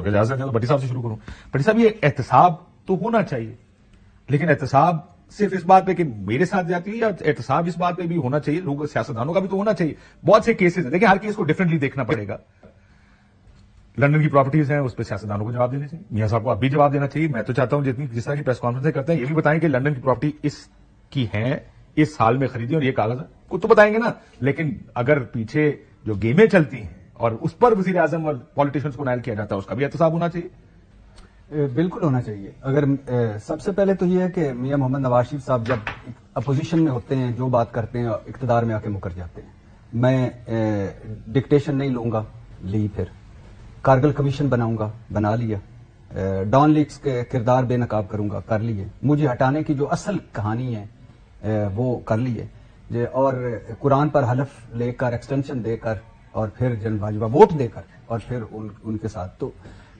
تو اجازت ہے تو بٹی صاحب سے شروع کروں. بٹی صاحب یہ احتساب تو ہونا چاہیے, لیکن احتساب صرف اس بات پہ کہ میرے ساتھ جاتی ہے, یا احتساب اس بات پہ بھی ہونا چاہیے لوگوں سیاستدانوں کا بھی تو ہونا چاہیے. بہت سے کیسز ہیں, دیکھیں ہر کیس کو ڈفرینٹلی دیکھنا پڑے گا. لندن کی پراپرٹیز ہیں, اس پہ سیاستدانوں کو جواب دینے چاہیے, میاں صاحب کو اب بھی جواب دینا چاہیے. میں تو چاہتا ہوں جس طرح کی پریس کانفرنسیں کرتے ہیں یہ بھی بتائیں کہ لندن کی پراپرٹی اس کی ہیں, اس سال میں خریدی اور یہ کاغذ ہے, کچھ تو بتائیں گے نا. لیکن اگر پیچھے جو گیمیں چلتی ہیں اور اس پر وزیر اعظم اور پالیٹیشنز کو نائل کیا جاتا ہے, اس کا بھی احتساب ہونا چاہیے. بالکل ہونا چاہیے. اگر سب سے پہلے تو یہ ہے کہ میاں محمد نواز شریف صاحب جب اپوزیشن میں ہوتے ہیں جو بات کرتے ہیں اقتدار میں آ کے مکر جاتے ہیں. میں ڈکٹیشن نہیں لوں گا, لی. پھر کارگل کمیشن بناؤں گا, بنا لیا. ڈان لیکس کے کردار بے نقاب کروں گا, کر لیے. مجھے ہٹانے کی جو اصل کہانی ہے وہ کر لیے. اور قرآن پر حلف لے کر, ایکسٹینشن دے کر, اور پھر جن باجوہ ووٹ دے کر, اور پھر ان کے ساتھ تو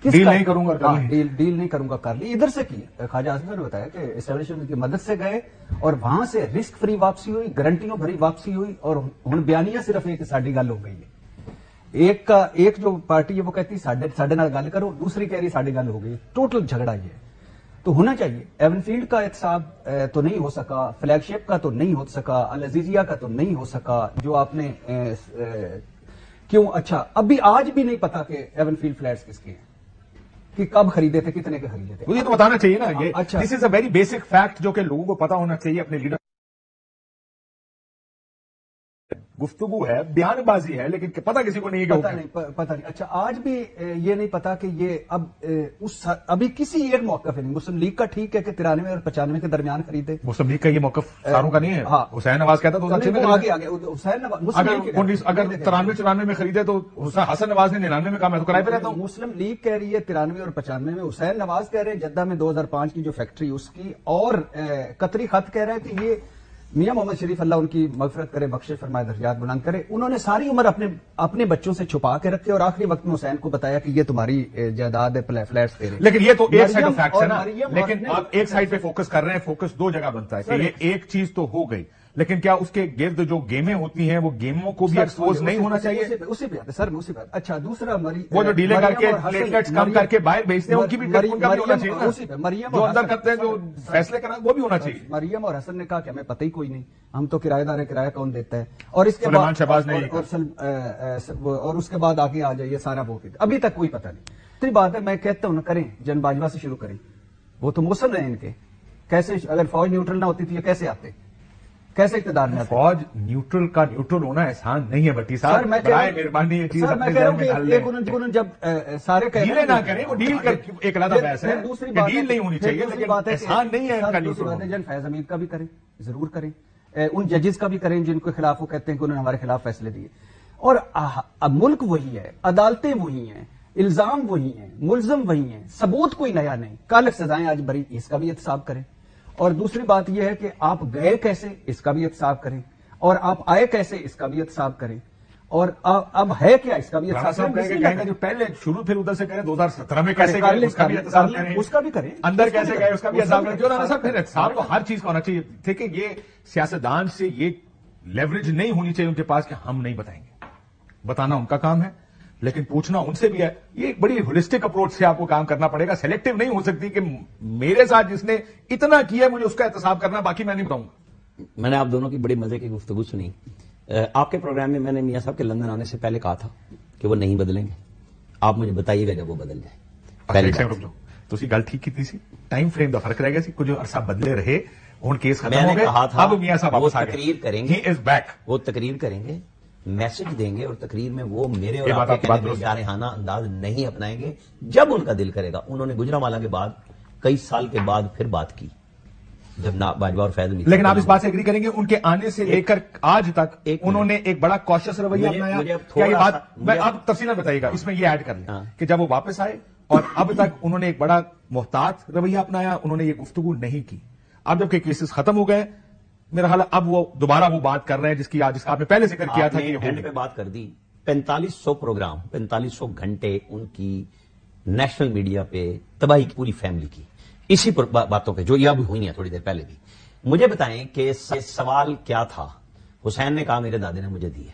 ڈیل نہیں کروں گا, ڈیل نہیں کروں گا کر لی. ادھر سے کی خواجہ آصف نے بتایا کہ اسٹیبلشمنٹ کی مدد سے گئے اور وہاں سے رسک فری واپسی ہوئی, گارنٹیوں بھری واپسی ہوئی, اور ہن بیانیہ صرف ایک ساڈی گل ہو گئی ہے. ایک جو پارٹی ہے وہ کہتی ساڈے نال گل کرو, دوسری کہہ رہی ساڈی گل ہو گئی. ٹوٹل جھگڑا یہ ہے. تو ہونا چاہیے. ایون فیلڈ کا احتساب تو نہیں ہو سکا, فلیگ شپ کا تو نہیں ہو سکا, العزیزیہ کا تو نہیں ہو سکا. جو آپ نے کیوں, اچھا ابھی آج بھی نہیں پتا کہ ایون فیلڈ فلیٹس کس کے ہیں, کہ کب خریدے تھے, کتنے کے خریدے تھے. یہ تو بتانا چاہیے نا. یہ اچھا, دس از اے ویری بیسک فیکٹ جو کہ لوگوں کو پتا ہونا چاہیے. اپنے لیڈر گفتگو ہے, بیان بازی ہے, لیکن پتا کسی کو نہیں کہ پتا نہیں. اچھا آج بھی یہ نہیں پتا کہ یہ ابھی کسی ایک موقف ہے نہیں. مسلم لیگ کا ٹھیک ہے کہ 93 اور 95 کے درمیان خریدے. مسلم لیگ کا یہ موقف ساروں کا نہیں ہے. حسین نواز کہتا تو حسین نواز اگر 93-94 میں خریدے تو حسن نواز نے 99 میں کہا میں تو کرائے پہ رہتا ہوں. مسلم لیگ کہہ رہی ہے 93 اور 95 میں, حسین نواز کہہ رہے ہیں جدہ میں 2005 کی جو فیکٹری اس کی, اور قطری خط کہہ رہے ہیں کہ یہ میاں محمد شریف اللہ ان کی مغفرت کرے, بخشے فرمائے, درجات بلند کرے, انہوں نے ساری عمر اپنے بچوں سے چھپا کے رکھے, اور آخری وقت میں حسین کو بتایا کہ یہ تمہاری جائیداد ہے, فلیٹس تیرے. لیکن یہ تو ایک سائڈ آف فیکٹس ہے نا. لیکن آپ ایک سائڈ پہ فوکس کر رہے ہیں, فوکس دو جگہ بنتا ہے کہ یہ ایک چیز تو ہو گئی, لیکن کیا اس کے گرد جو گیمیں ہوتی ہیں وہ گیموں کو بھی ایکسپوز نہیں ہونا چاہیے. اسی پہ سر, اسی پہ. اچھا دوسرا وہ جو ڈیلے کر کے پلیٹلیٹس کم کر کے باہر بیچتے ہیں ان کی بھی ہونا چاہیے. جو اندر کرتے ہیں جو فیصلے کرنا وہ بھی ہونا چاہیے. مریم اور حسن نے کہا کہ ہمیں پتہ ہی کوئی نہیں, ہم تو کرایہ دار ہے, کرایہ کون دیتا ہے. اور اس کے بعد شہباز نے اور اس کے بعد آگے آ جائیے سارا وہ, ابھی تک کوئی پتہ نہیں. تو بات ہے, میں کہتا ہوں کریں, جن باجوہ سے شروع کریں. وہ تو موسم ہیں ان کے. کیسے اگر فوج نیوٹرل نہ ہوتی تو یہ کیسے آتے, کیسے اقتدار میں؟ فوج نیوٹرل کا نیوٹرل ہونا احسان نہیں ہے بٹی صاحب, برائے مہربانی یہ چیز اپنے ذہن میں ڈال لیں. جب سارے ڈیلیں نہ کریں, وہ ڈیل کر ایک علیحدہ بحث ہے, ڈیل نہیں ہونی چاہیے, لیکن احسان نہیں ہے ان کا نیوٹرل. جن فیض حمید کا بھی کریں, ضرور کریں, ان ججز کا بھی کریں جن کے خلاف وہ کہتے ہیں کہ انہوں نے ہمارے خلاف فیصلے دیے. اور ملک وہی ہے, عدالتیں وہی ہیں, الزام وہی ہیں, ملزم وہی ہیں, ثبوت کوئی نیا نہیں, کل سزائیں آج بری, اس کا بھی احتساب کریں. اور دوسری بات یہ ہے کہ آپ گئے کیسے, اس کا بھی احتساب کریں, اور آپ آئے کیسے, اس کا بھی احتساب کریں, اور اب ہے کیا, اس کا بھی احتساب کریں. جو پہلے شروع پھر ادھر سے کریں 2017 میں کیسے گئے اس کا بھی احتساب کریں, اس کا بھی کریں, اندر کیسے گئے اس کا بھی احتساب کریں. پھر احتساب تو ہر چیز کا ہونا چاہیے. دیکھیں یہ سیاستدان سے یہ لیوریج نہیں ہونی چاہیے ان کے پاس کہ ہم نہیں بتائیں گے, بتانا ان کا کام ہے, لیکن پوچھنا ان سے بھی ہے. یہ ایک بڑی ہولسٹک اپروچ سے آپ کو کام کرنا پڑے گا. سلیکٹو نہیں ہو سکتی کہ میرے ساتھ جس نے اتنا کیا مجھے اس کا احتساب کرنا, باقی میں نہیں بتاؤں گا. میں نے آپ دونوں کی بڑی مزے کی گفتگو سنی. آپ کے پروگرام میں میں نے میاں صاحب کے لندن آنے سے پہلے کہا تھا کہ وہ نہیں بدلیں گے. آپ مجھے بتائیے گا جب وہ بدل جائے. تو اسی گل ٹھیک کی سی, ٹائم فریم کا فرق رہ گیا سی, کچھ عرصہ بدلے رہے, ان کیس ختم ہو گئے. اب میاں صاحب وہ تقریر کریں گے, وہ تقریر کریں گے, میسج دیں گے, اور تقریر میں وہ میرے اور آپ کے جارحانہ انداز نہیں اپنائیں گے. جب ان کا دل کرے گا. انہوں نے گجرانوالہ کے بعد کئی سال کے بعد پھر بات کی جب باجوہ اور فیض. لیکن آپ اس بات سے ایگری کریں گے ان کے آنے سے لے کر آج تک انہوں نے ایک بڑا کوشش رویہ اپنایا. کیا یہ بات میں آپ تفصیل بتائیے گا, اس میں یہ ایڈ کر لیں کہ جب وہ واپس آئے اور اب تک انہوں نے ایک بڑا محتاط رویہ اپنایا, انہوں نے یہ گفتگو نہیں کی. اب جب کہ کیسز ختم ہو گئے, میرا خیال اب وہ دوبارہ وہ بات کر رہے ہیں جس کا آپ نے پہلے ذکر کیا تھا کہ اینڈ پہ بات کر دی. 4500 پروگرام, 4500 گھنٹے ان کی نیشنل میڈیا پہ تباہی کی پوری فیملی کی, اسی باتوں پہ جو یہ اب ہوئی ہیں تھوڑی دیر پہلے بھی. مجھے بتائیں کہ سوال کیا تھا. حسین نے کہا میرے دادے نے مجھے دی ہے.